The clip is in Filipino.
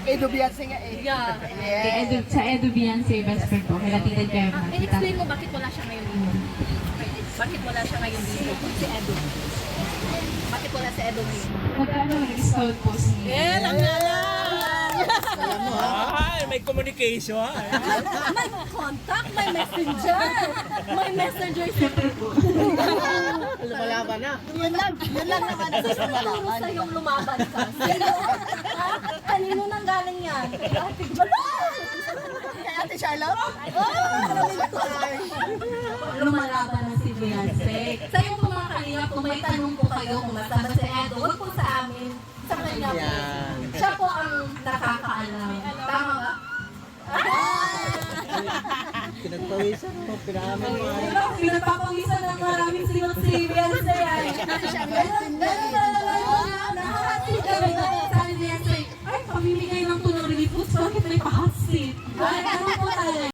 Edu Beyonce nga eh. Yeah. Yes. Sa Edu Beyonce, best friend ko. Kaya titid kayo I-explain mo bakit wala siya ngayon dito. Bakit wala siya ngayon dito? Si Edo. Bakit wala si Edo ngayon? Magkano nag-scout po si... Lang na lang! Alam mo ha? Ay, may communication. May contact, may messenger! May messenger sa Lumalaban na. Yun lang naman ang gusto Siguro malaman. sa yung lumaban ka. Sino? Ha? Kanino nang galing yan? Kay Ate Jolo! Kay Ate Charlotte? Lumalaban na si Beyonce. Sa iyo po mga kalingap, kung may tanong po kayo kung masama si Edo, huwag po sa amin. Sa kanya po. Yan. Siya po ang nakakaalam. Tama ba? Pinagpawisan mo, pinahamin mo. Pinagpapawisan ng maraming sigot si Beyonce. Sabi niya, ay, pamimigay ng tunong relief foods, bakit may pahasit? Ay, ano po tayo?